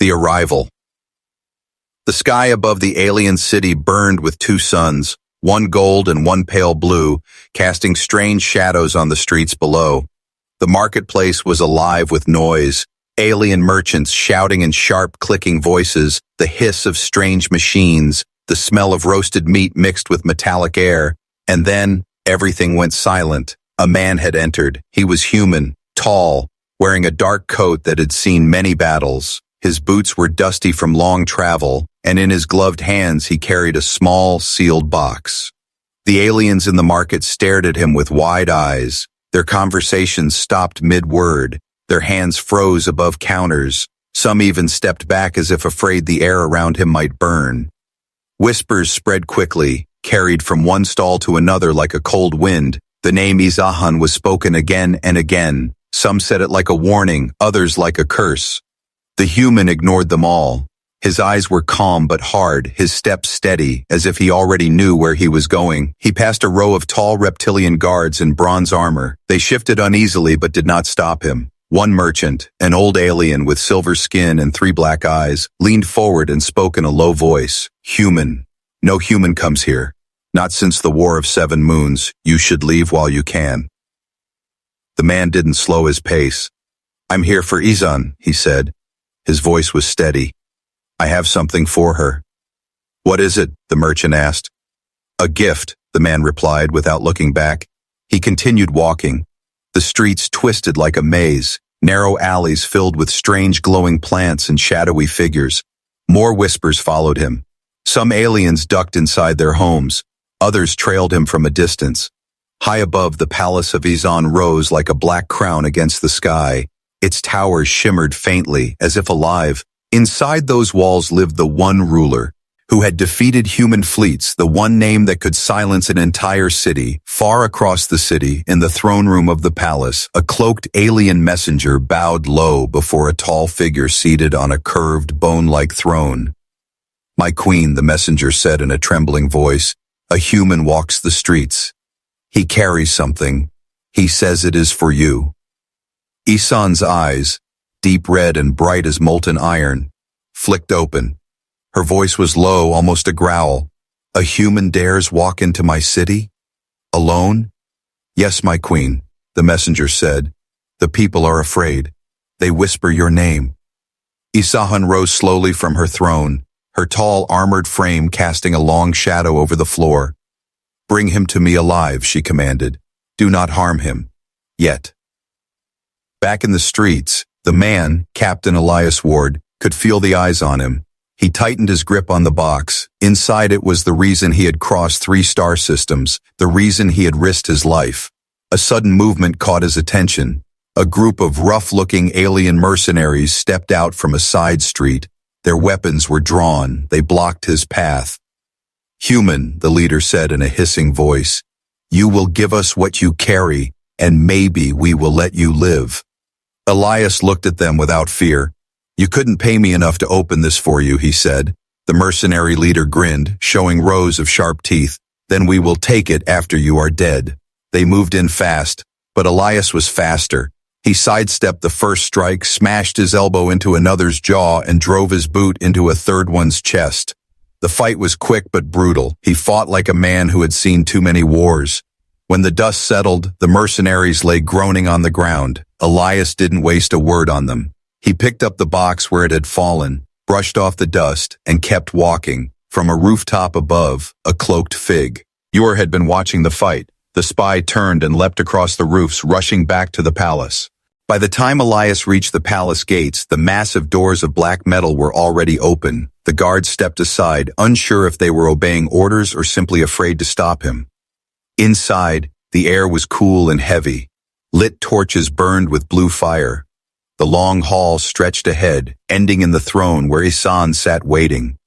The arrival. The sky above the alien city burned with two suns, one gold and one pale blue, casting strange shadows on the streets below. The marketplace was alive with noise, alien merchants shouting in sharp, clicking voices, the hiss of strange machines, the smell of roasted meat mixed with metallic air. And then, everything went silent. A man had entered. He was human, tall, wearing a dark coat that had seen many battles. His boots were dusty from long travel, and in his gloved hands he carried a small, sealed box. The aliens in the market stared at him with wide eyes. Their conversations stopped mid-word. Their hands froze above counters. Some even stepped back as if afraid the air around him might burn. Whispers spread quickly, carried from one stall to another like a cold wind. The name Isahn was spoken again and again. Some said it like a warning, others like a curse. The human ignored them all. His eyes were calm but hard, his steps steady, as if he already knew where he was going. He passed a row of tall reptilian guards in bronze armor. They shifted uneasily but did not stop him. One merchant, an old alien with silver skin and 3 black eyes, leaned forward and spoke in a low voice. Human. No human comes here. Not since the War of 7 Moons. You should leave while you can. The man didn't slow his pace. I'm here for Isahn, he said. His voice was steady. I have something for her. What is it? The merchant asked. A gift, the man replied without looking back. He continued walking. The streets twisted like a maze, narrow alleys filled with strange glowing plants and shadowy figures. More whispers followed him. Some aliens ducked inside their homes. Others trailed him from a distance. High above, the palace of Isahn rose like a black crown against the sky. Its towers shimmered faintly, as if alive. Inside those walls lived the one ruler, who had defeated human fleets, the one name that could silence an entire city. Far across the city, in the throne room of the palace, a cloaked alien messenger bowed low before a tall figure seated on a curved, bone-like throne. My queen, the messenger said in a trembling voice, a human walks the streets. He carries something. He says it is for you. Isahn's eyes, deep red and bright as molten iron, flicked open. Her voice was low, almost a growl. A human dares walk into my city? Alone? Yes, my queen, the messenger said. The people are afraid. They whisper your name. Isahn rose slowly from her throne, her tall armored frame casting a long shadow over the floor. Bring him to me alive, she commanded. Do not harm him. Yet. Back in the streets, the man, Captain Elias Ward, could feel the eyes on him. He tightened his grip on the box. Inside it was the reason he had crossed 3 star systems, the reason he had risked his life. A sudden movement caught his attention. A group of rough-looking alien mercenaries stepped out from a side street. Their weapons were drawn. They blocked his path. Human, the leader said in a hissing voice, you will give us what you carry, and maybe we will let you live. Elias looked at them without fear. You couldn't pay me enough to open this for you, he said. The mercenary leader grinned, showing rows of sharp teeth. Then we will take it after you are dead. They moved in fast, but Elias was faster. He sidestepped the first strike, smashed his elbow into another's jaw, and drove his boot into a third one's chest. The fight was quick but brutal. He fought like a man who had seen too many wars. When the dust settled, the mercenaries lay groaning on the ground. Elias didn't waste a word on them. He picked up the box where it had fallen, brushed off the dust, and kept walking. From a rooftop above, a cloaked fig. Yor had been watching the fight. The spy turned and leapt across the roofs, rushing back to the palace. By the time Elias reached the palace gates, the massive doors of black metal were already open. The guards stepped aside, unsure if they were obeying orders or simply afraid to stop him. Inside, the air was cool and heavy. Lit torches burned with blue fire. The long hall stretched ahead, ending in the throne where Isahn sat waiting.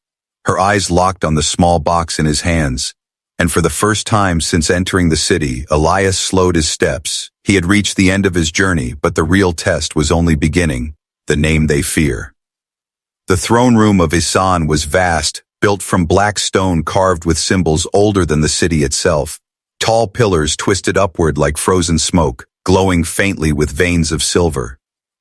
Her eyes locked on the small box in his hands. And for the first time since entering the city, Elias slowed his steps. He had reached the end of his journey, but the real test was only beginning, the name they fear. The throne room of Isahn was vast, built from black stone carved with symbols older than the city itself. Tall pillars twisted upward like frozen smoke, glowing faintly with veins of silver.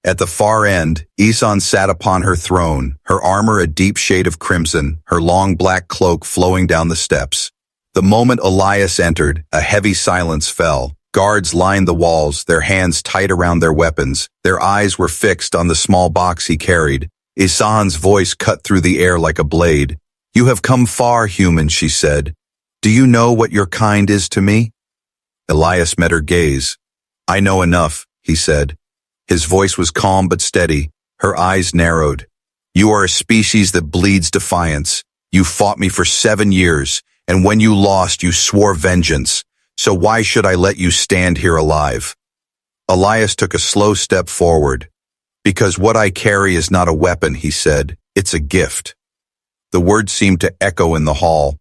At the far end, Isahn sat upon her throne, her armor a deep shade of crimson, her long black cloak flowing down the steps. The moment Elias entered, a heavy silence fell. Guards lined the walls, their hands tight around their weapons. Their eyes were fixed on the small box he carried. Isahn's voice cut through the air like a blade. "You have come far, human," she said. "Do you know what your kind is to me?" Elias met her gaze. "I know enough," he said. His voice was calm but steady. Her eyes narrowed. "You are a species that bleeds defiance. You fought me for 7 years, and when you lost, you swore vengeance. So why should I let you stand here alive?" Elias took a slow step forward. "Because what I carry is not a weapon," he said. "It's a gift." The words seemed to echo in the hall.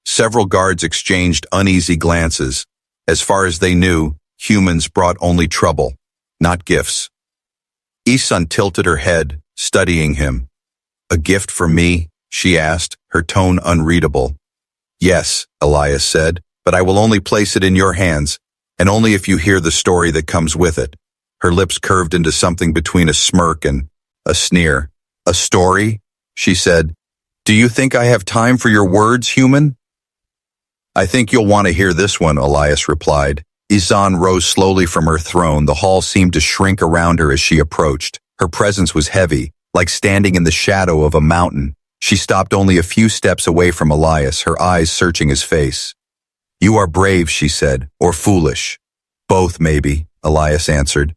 Several guards exchanged uneasy glances. As far as they knew, humans brought only trouble, not gifts. Isahn tilted her head, studying him. "A gift for me?" she asked, her tone unreadable. "Yes," Elias said, "but I will only place it in your hands, and only if you hear the story that comes with it." Her lips curved into something between a smirk and a sneer. "A story?" she said. "Do you think I have time for your words, human?" "I think you'll want to hear this one," Elias replied. Isahn rose slowly from her throne. The hall seemed to shrink around her as she approached. Her presence was heavy, like standing in the shadow of a mountain. She stopped only a few steps away from Elias, her eyes searching his face. "You are brave," she said, "or foolish." "Both, maybe," Elias answered.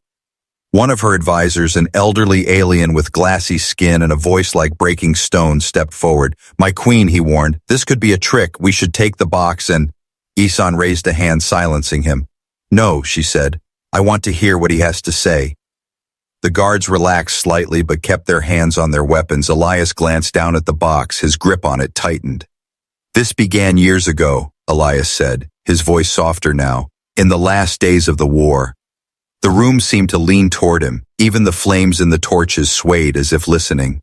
One of her advisors, an elderly alien with glassy skin and a voice like breaking stone, stepped forward. "My queen," he warned, "this could be a trick. We should take the box and—" Isahn raised a hand, silencing him. "No," she said. "I want to hear what he has to say." The guards relaxed slightly but kept their hands on their weapons. Elias glanced down at the box, his grip on it tightened. "This began years ago," Elias said, his voice softer now, "in the last days of the war." The room seemed to lean toward him. Even the flames in the torches swayed as if listening.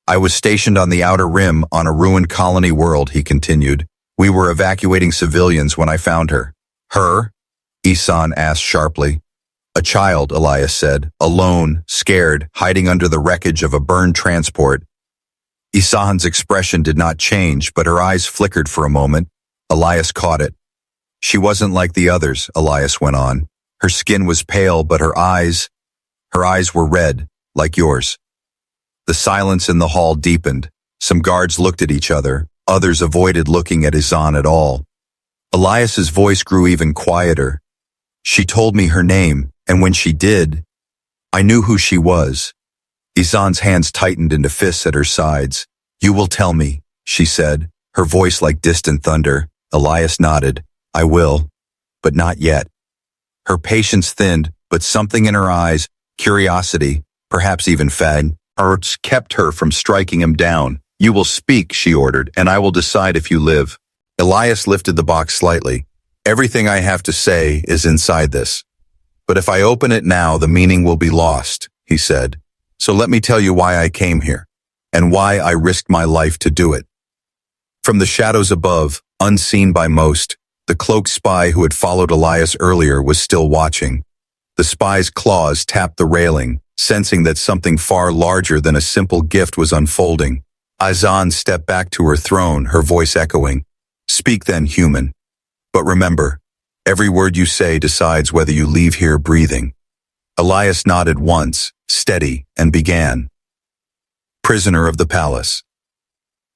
"I was stationed on the outer rim on a ruined colony world," he continued. "We were evacuating civilians when I found her." "Her?" Isahn asked sharply. "A child," Elias said, "alone, scared, hiding under the wreckage of a burned transport." Isahn's expression did not change, but her eyes flickered for a moment. Elias caught it. "She wasn't like the others," Elias went on. "Her skin was pale, but her eyes were red, like yours." The silence in the hall deepened. Some guards looked at each other. Others avoided looking at Isahn at all. Elias's voice grew even quieter. "She told me her name, and when she did, I knew who she was." Isahn's hands tightened into fists at her sides. "You will tell me," she said, her voice like distant thunder. Elias nodded. "I will, but not yet." Her patience thinned, but something in her eyes, curiosity, perhaps even fag, kept her from striking him down. "You will speak," she ordered, "and I will decide if you live." Elias lifted the box slightly. "Everything I have to say is inside this. But if I open it now, the meaning will be lost," he said. "So let me tell you why I came here, and why I risked my life to do it." From the shadows above, unseen by most, the cloaked spy who had followed Elias earlier was still watching. The spy's claws tapped the railing, sensing that something far larger than a simple gift was unfolding. Isahn stepped back to her throne, her voice echoing. "Speak then, human. But remember, every word you say decides whether you leave here breathing." Elias nodded once, steady, and began. Prisoner of the palace.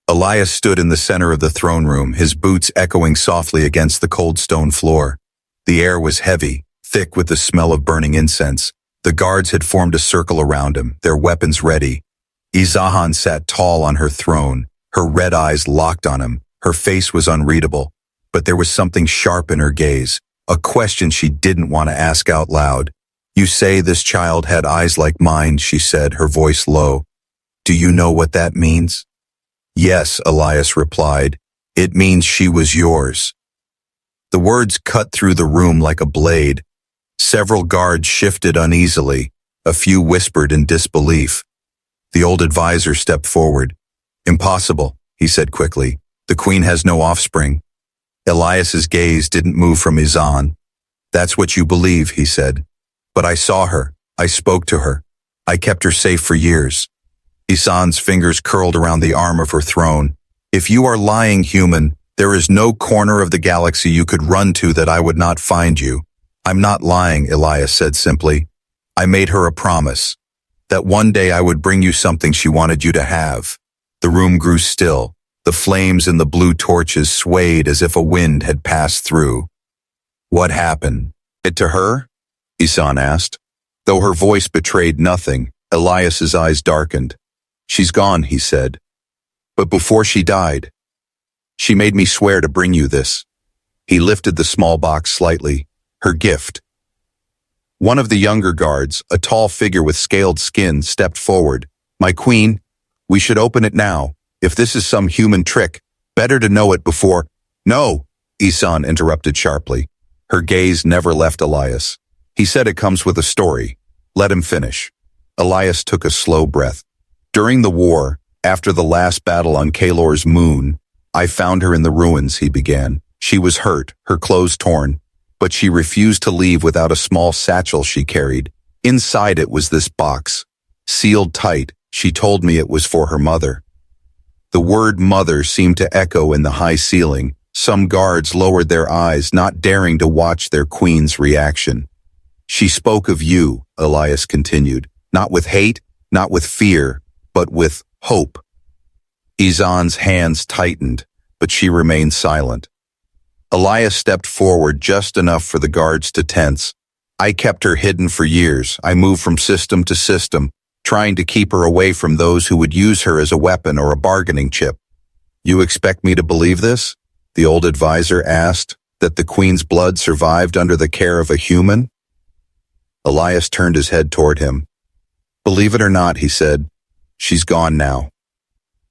Elias stood in the center of the throne room, his boots echoing softly against the cold stone floor. The air was heavy, thick with the smell of burning incense. The guards had formed a circle around him, their weapons ready. Isahn sat tall on her throne, her red eyes locked on him. Her face was unreadable, but there was something sharp in her gaze, a question she didn't want to ask out loud. "You say this child had eyes like mine," she said, her voice low. "Do you know what that means?" "Yes," Elias replied. "It means she was yours." The words cut through the room like a blade. Several guards shifted uneasily. A few whispered in disbelief. The old advisor stepped forward. "Impossible," he said quickly. "The queen has no offspring." Elias's gaze didn't move from Isahn. "That's what you believe," he said. "But I saw her. I spoke to her. I kept her safe for years. Isahn's fingers curled around the arm of her throne. If you are lying, human, there is no corner of the galaxy you could run to that I would not find you. I'm not lying, Elias said simply. I made her a promise. That one day I would bring you something she wanted you to have. The room grew still. The flames in the blue torches swayed as if a wind had passed through. What happened? It to her? Isahn asked. Though her voice betrayed nothing, Elias's eyes darkened. She's gone, he said. But before she died, she made me swear to bring you this. He lifted the small box slightly. Her gift. One of the younger guards, a tall figure with scaled skin, stepped forward. My queen, we should open it now. If this is some human trick, better to know it before— No, Isahn interrupted sharply. Her gaze never left Elias. He said it comes with a story. Let him finish. Elias took a slow breath. During the war, after the last battle on Kalor's moon, I found her in the ruins, he began. She was hurt, her clothes torn, but she refused to leave without a small satchel she carried. Inside it was this box. Sealed tight, she told me it was for her mother. The word mother seemed to echo in the high ceiling. Some guards lowered their eyes, not daring to watch their queen's reaction. She spoke of you, Elias continued, not with hate, not with fear, but with hope. Isahn's hands tightened, but she remained silent. Elias stepped forward just enough for the guards to tense. I kept her hidden for years. I moved from system to system, trying to keep her away from those who would use her as a weapon or a bargaining chip. You expect me to believe this? The old advisor asked, that the queen's blood survived under the care of a human? Elias turned his head toward him. Believe it or not, he said, she's gone now.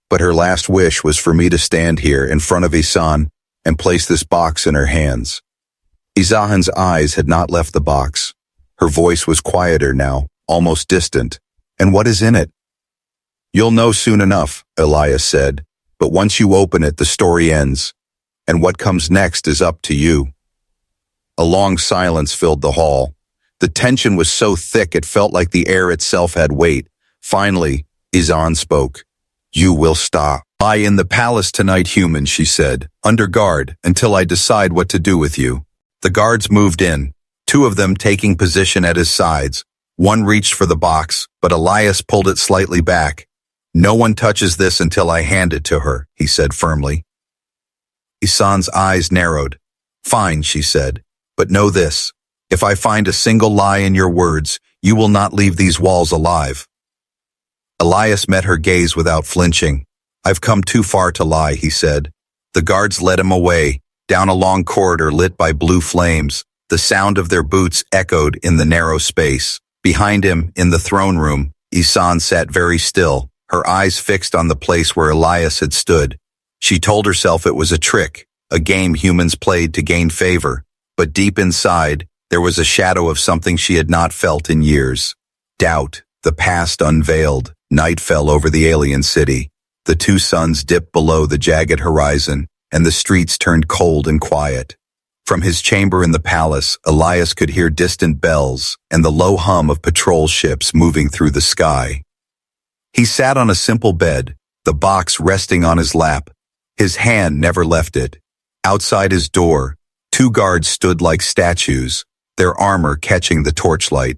But her last wish was for me to stand here in front of Isahn and place this box in her hands. Isahn's eyes had not left the box. Her voice was quieter now, almost distant. And what is in it? You'll know soon enough, Elias said, but once you open it, the story ends. And what comes next is up to you. A long silence filled the hall. The tension was so thick it felt like the air itself had weight. Finally, Isahn spoke. You will stop. Lie in the palace tonight, human, she said, under guard, until I decide what to do with you. The guards moved in, two of them taking position at his sides. One reached for the box, but Elias pulled it slightly back. No one touches this until I hand it to her, he said firmly. Isahn's eyes narrowed. Fine, she said, but know this. If I find a single lie in your words, you will not leave these walls alive. Elias met her gaze without flinching. I've come too far to lie, he said. The guards led him away, down a long corridor lit by blue flames. The sound of their boots echoed in the narrow space. Behind him, in the throne room, Isahn sat very still, her eyes fixed on the place where Elias had stood. She told herself it was a trick, a game humans played to gain favor. But deep inside, there was a shadow of something she had not felt in years. Doubt, the past unveiled. Night fell over the alien city. The two suns dipped below the jagged horizon, and the streets turned cold and quiet. From his chamber in the palace, Elias could hear distant bells and the low hum of patrol ships moving through the sky. He sat on a simple bed, the box resting on his lap. His hand never left it. Outside his door, two guards stood like statues, their armor catching the torchlight.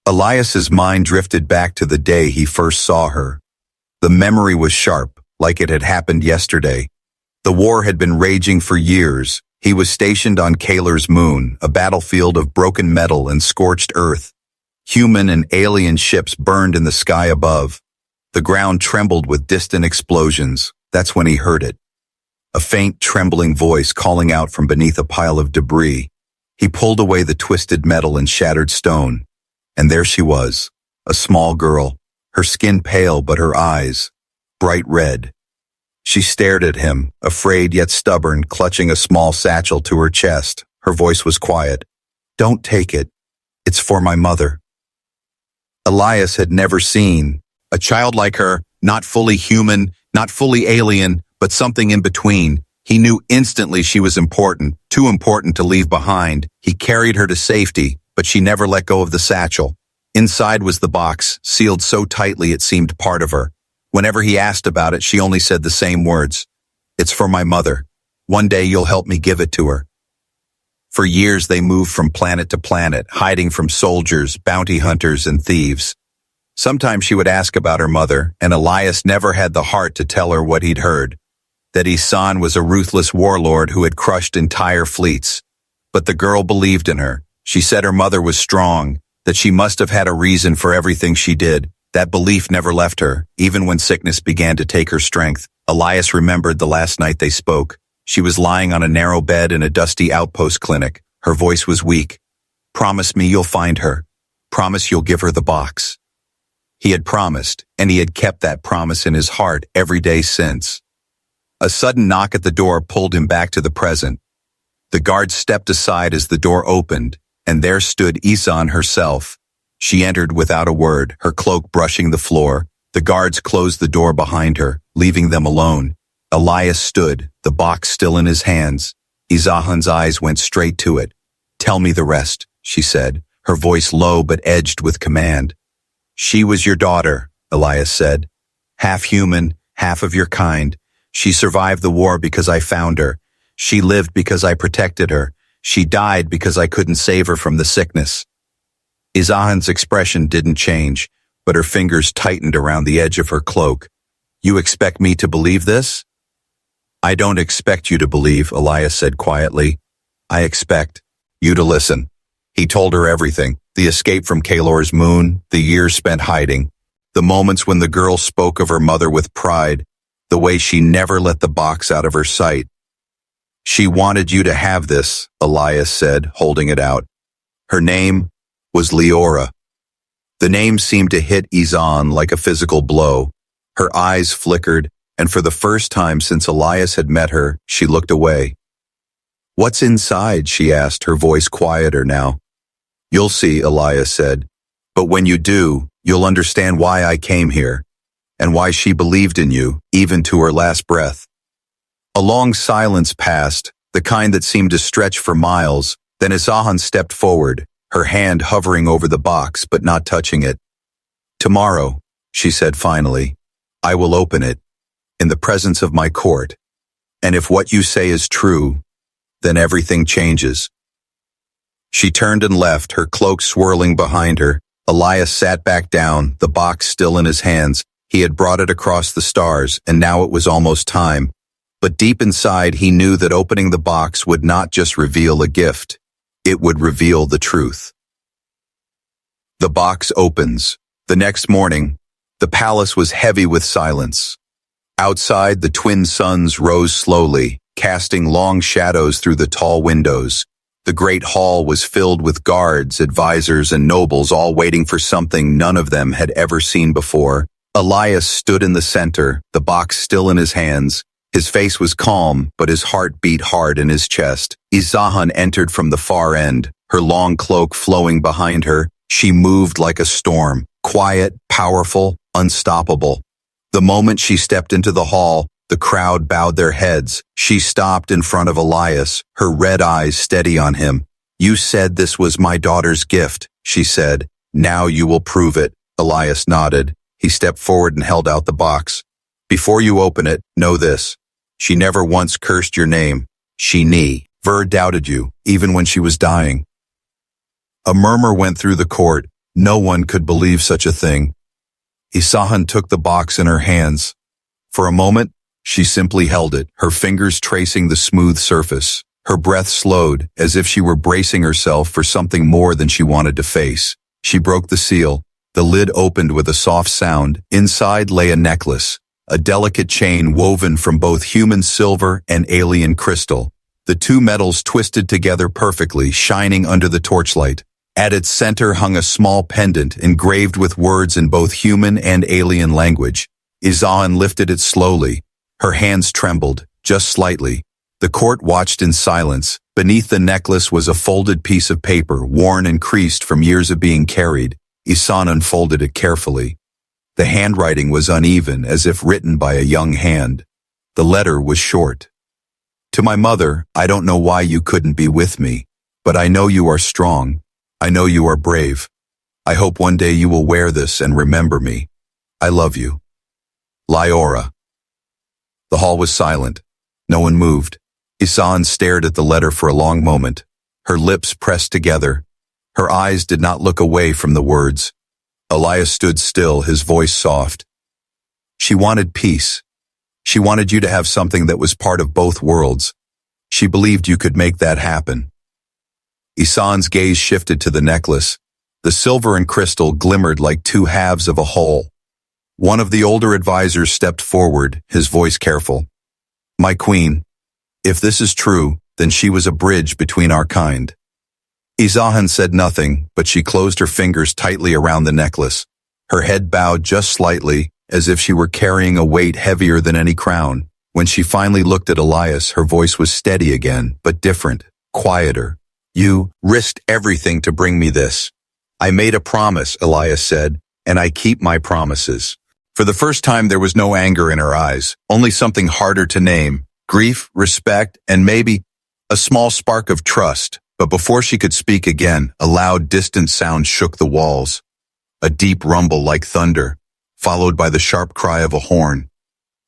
Elias's mind drifted back to the day he first saw her. The memory was sharp, like it had happened yesterday. The war had been raging for years. He was stationed on Kalor's moon, a battlefield of broken metal and scorched earth. Human and alien ships burned in the sky above. The ground trembled with distant explosions. That's when he heard it. A faint, trembling voice calling out from beneath a pile of debris. He pulled away the twisted metal and shattered stone. And there she was, a small girl, her skin pale but her eyes bright red. She stared at him, afraid yet stubborn, clutching a small satchel to her chest. Her voice was quiet. Don't take it. It's for my mother. Elias had never seen a child like her, not fully human, not fully alien, but something in between. He knew instantly she was important, too important to leave behind. He carried her to safety, but she never let go of the satchel. Inside was the box, sealed so tightly it seemed part of her. Whenever he asked about it, she only said the same words. "It's for my mother. One day you'll help me give it to her." For years they moved from planet to planet, hiding from soldiers, bounty hunters, and thieves. Sometimes she would ask about her mother, and Elias never had the heart to tell her what he'd heard. That Isahn was a ruthless warlord who had crushed entire fleets. But the girl believed in her. She said her mother was strong, that she must have had a reason for everything she did. That belief never left her, even when sickness began to take her strength. Elias remembered the last night they spoke. She was lying on a narrow bed in a dusty outpost clinic. Her voice was weak. "Promise me you'll find her. Promise you'll give her the box." He had promised, and he had kept that promise in his heart every day since. A sudden knock at the door pulled him back to the present. The guard stepped aside as the door opened, and there stood Isahn herself. She entered without a word, her cloak brushing the floor. The guards closed the door behind her, leaving them alone. Elias stood, the box still in his hands. Isahn's eyes went straight to it. "Tell me the rest," she said, her voice low but edged with command. "She was your daughter," Elias said. "Half human, half of your kind. She survived the war because I found her. She lived because I protected her. She died because I couldn't save her from the sickness." Isahn's expression didn't change, but her fingers tightened around the edge of her cloak. "You expect me to believe this?" "I don't expect you to believe," Elias said quietly. "I expect you to listen." He told her everything, the escape from Kalor's moon, the years spent hiding, the moments when the girl spoke of her mother with pride, the way she never let the box out of her sight. "She wanted you to have this," Elias said, holding it out. Her name was Leora. The name seemed to hit Isahn like a physical blow. Her eyes flickered, and for the first time since Elias had met her, she looked away. "What's inside?" she asked, her voice quieter now. "You'll see," Elias said. "But when you do, you'll understand why I came here, and why she believed in you, even to her last breath." A long silence passed, the kind that seemed to stretch for miles. Then Isahn stepped forward, her hand hovering over the box but not touching it. "Tomorrow," she said finally, "I will open it, in the presence of my court. And if what you say is true, then everything changes." She turned and left, her cloak swirling behind her. Elias sat back down, the box still in his hands. He had brought it across the stars, and now it was almost time. But deep inside, he knew that opening the box would not just reveal a gift. It would reveal the truth. The box opens. The next morning, the palace was heavy with silence. Outside, the twin suns rose slowly, casting long shadows through the tall windows. The great hall was filled with guards, advisors, and nobles, all waiting for something none of them had ever seen before. Elias stood in the center, the box still in his hands. His face was calm, but his heart beat hard in his chest. Isahn entered from the far end, her long cloak flowing behind her. She moved like a storm, quiet, powerful, unstoppable. The moment she stepped into the hall, the crowd bowed their heads. She stopped in front of Elias, her red eyes steady on him. "You said this was my daughter's gift," she said. "Now you will prove it." Elias nodded. He stepped forward and held out the box. "Before you open it, know this. She never once cursed your name. She never doubted you, even when she was dying." A murmur went through the court. No one could believe such a thing. Isahn took the box in her hands. For a moment, she simply held it, her fingers tracing the smooth surface. Her breath slowed, as if she were bracing herself for something more than she wanted to face. She broke the seal. The lid opened with a soft sound. Inside lay a necklace, a delicate chain woven from both human silver and alien crystal. The two metals twisted together perfectly, shining under the torchlight. At its center hung a small pendant engraved with words in both human and alien language. Isahn lifted it slowly. Her hands trembled, just slightly. The court watched in silence. Beneath the necklace was a folded piece of paper, worn and creased from years of being carried. Isahn unfolded it carefully. The handwriting was uneven, as if written by a young hand. The letter was short. "To my mother, I don't know why you couldn't be with me, but I know you are strong. I know you are brave. I hope one day you will wear this and remember me. I love you. Lyora. The hall was silent. No one moved. Isahn stared at the letter for a long moment. Her lips pressed together. Her eyes did not look away from the words. Elias stood still, his voice soft. She wanted peace. She wanted you to have something that was part of both worlds. She believed you could make that happen. Isahn's gaze shifted to the necklace. The silver and crystal glimmered like two halves of a whole. One of the older advisors stepped forward, his voice careful. My queen, if this is true, then she was a bridge between our kind. Isahn said nothing, but she closed her fingers tightly around the necklace. Her head bowed just slightly, as if she were carrying a weight heavier than any crown. When she finally looked at Elias, her voice was steady again, but different, quieter. You risked everything to bring me this. I made a promise, Elias said, and I keep my promises. For the first time there was no anger in her eyes, only something harder to name, grief, respect, and maybe a small spark of trust. But before she could speak again, a loud, distant sound shook the walls. A deep rumble like thunder, followed by the sharp cry of a horn.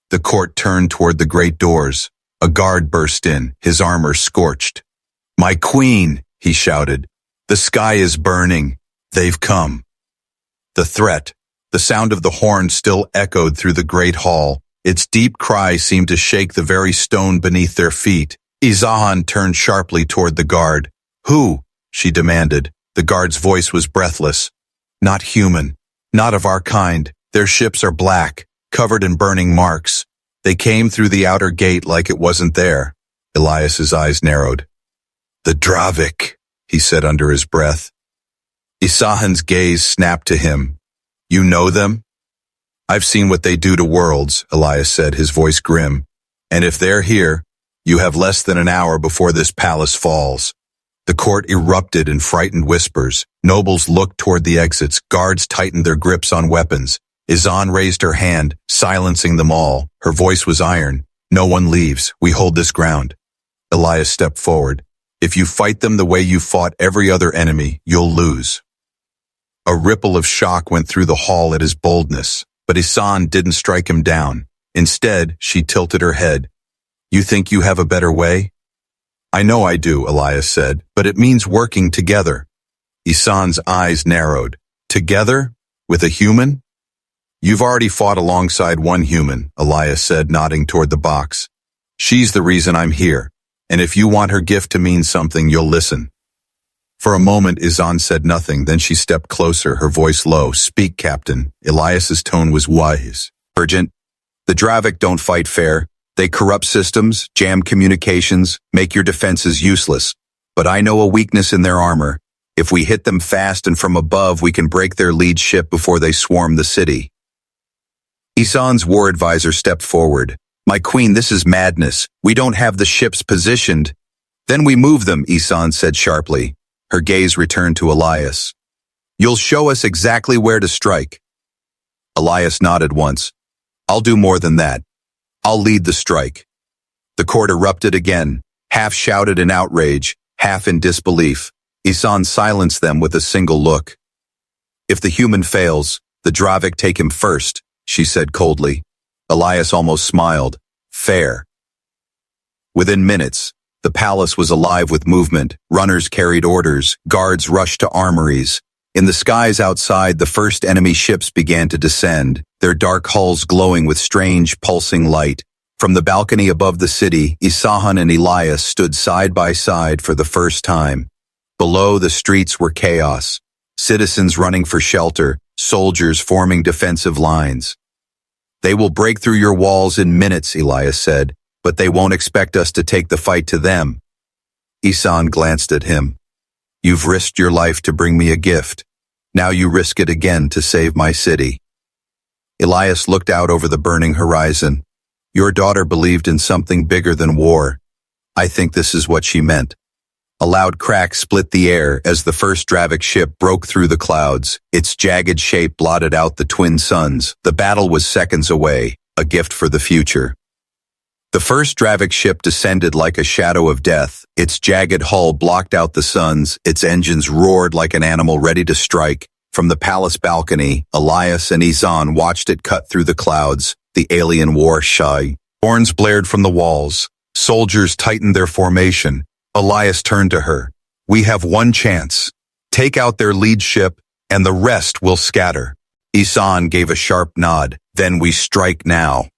The court turned toward the great doors. A guard burst in, his armor scorched. My queen, he shouted. The sky is burning. They've come. The threat, the sound of the horn still echoed through the great hall. Its deep cry seemed to shake the very stone beneath their feet. Isahn turned sharply toward the guard. Who? She demanded. The guard's voice was breathless. Not human. Not of our kind. Their ships are black, covered in burning marks. They came through the outer gate like it wasn't there. Elias's eyes narrowed. The Dravik, he said under his breath. Isahn's gaze snapped to him. You know them? I've seen what they do to worlds, Elias said, his voice grim. And if they're here, you have less than an hour before this palace falls. The court erupted in frightened whispers. Nobles looked toward the exits. Guards tightened their grips on weapons. Isahn raised her hand, silencing them all. Her voice was iron. No one leaves. We hold this ground. Elias stepped forward. If you fight them the way you fought every other enemy, you'll lose. A ripple of shock went through the hall at his boldness, but Isahn didn't strike him down. Instead, she tilted her head. You think you have a better way? I know I do, Elias said, but it means working together. Isahn's eyes narrowed. Together? With a human? You've already fought alongside one human, Elias said, nodding toward the box. She's the reason I'm here, and if you want her gift to mean something, you'll listen. For a moment, Isahn said nothing, then she stepped closer, her voice low. Speak, Captain. Elias's tone was wise. Urgent. The Dravik don't fight fair. They corrupt systems, jam communications, make your defenses useless. But I know a weakness in their armor. If we hit them fast and from above, we can break their lead ship before they swarm the city. Isahn's war advisor stepped forward. My queen, this is madness. We don't have the ships positioned. Then we move them, Isahn said sharply. Her gaze returned to Elias. You'll show us exactly where to strike. Elias nodded once. I'll do more than that. I'll lead the strike. The court erupted again, half shouted in outrage, half in disbelief. Isahn silenced them with a single look. If the human fails, the Dravik take him first, she said coldly. Elias almost smiled. Fair. Within minutes, the palace was alive with movement. Runners carried orders, guards rushed to armories. In the skies outside, the first enemy ships began to descend, their dark hulls glowing with strange, pulsing light. From the balcony above the city, Isahn and Elias stood side by side for the first time. Below, the streets were chaos. Citizens running for shelter, soldiers forming defensive lines. They will break through your walls in minutes, Elias said, but they won't expect us to take the fight to them. Isahn glanced at him. You've risked your life to bring me a gift. Now you risk it again to save my city. Elias looked out over the burning horizon. Your daughter believed in something bigger than war. I think this is what she meant. A loud crack split the air as the first Dravik ship broke through the clouds. Its jagged shape blotted out the twin suns. The battle was seconds away, a gift for the future. The first Dravik ship descended like a shadow of death. Its jagged hull blocked out the suns. Its engines roared like an animal ready to strike. From the palace balcony, Elias and Isahn watched it cut through the clouds, the alien war shy. Horns blared from the walls. Soldiers tightened their formation. Elias turned to her. We have one chance. Take out their lead ship, and the rest will scatter. Isahn gave a sharp nod. Then we strike now.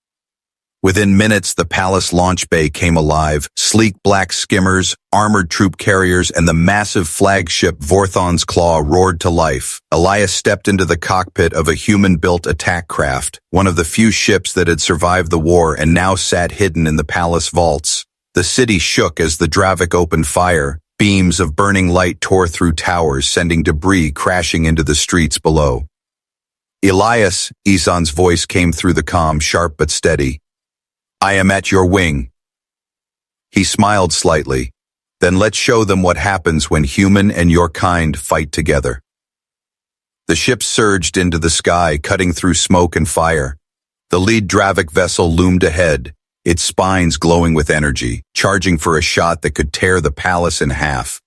Within minutes, the palace launch bay came alive. Sleek black skimmers, armored troop carriers, and the massive flagship Vorthon's Claw roared to life. Elias stepped into the cockpit of a human-built attack craft, one of the few ships that had survived the war and now sat hidden in the palace vaults. The city shook as the Dravik opened fire. Beams of burning light tore through towers, sending debris crashing into the streets below. Elias, Isahn's voice came through the comm, sharp but steady. I am at your wing. He smiled slightly. Then let's show them what happens when human and your kind fight together. The ship surged into the sky, cutting through smoke and fire. The lead Dravik vessel loomed ahead, its spines glowing with energy, charging for a shot that could tear the palace in half.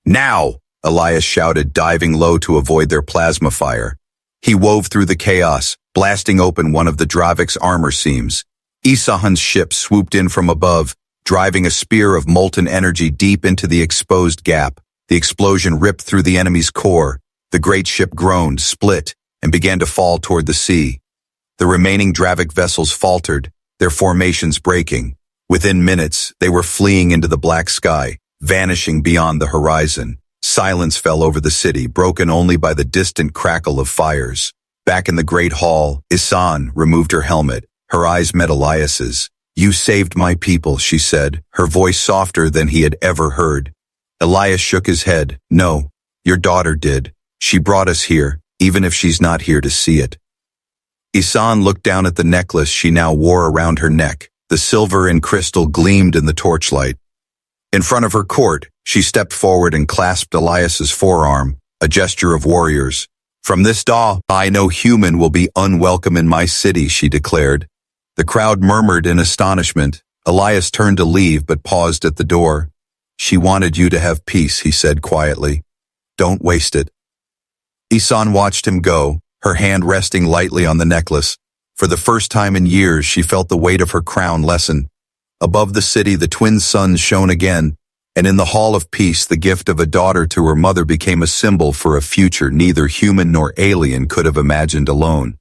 Now! Elias shouted, diving low to avoid their plasma fire. He wove through the chaos, blasting open one of the Dravik's armor seams. Isahn's ship swooped in from above, driving a spear of molten energy deep into the exposed gap. The explosion ripped through the enemy's core. The great ship groaned, split, and began to fall toward the sea. The remaining Dravik vessels faltered, their formations breaking. Within minutes, they were fleeing into the black sky, vanishing beyond the horizon. Silence fell over the city, broken only by the distant crackle of fires. Back in the great hall, Isahn removed her helmet. Her eyes met Elias's. You saved my people, she said, her voice softer than he had ever heard. Elias shook his head. No, your daughter did. She brought us here, even if she's not here to see it. Isahn looked down at the necklace she now wore around her neck. The silver and crystal gleamed in the torchlight. In front of her court, she stepped forward and clasped Elias's forearm, a gesture of warriors. From this day, I know human will be unwelcome in my city, she declared. The crowd murmured in astonishment. Elias turned to leave but paused at the door. She wanted you to have peace, he said quietly. Don't waste it. Isahn watched him go, her hand resting lightly on the necklace. For the first time in years, she felt the weight of her crown lessen. Above the city, the twin suns shone again, and in the Hall of Peace, the gift of a daughter to her mother became a symbol for a future neither human nor alien could have imagined alone.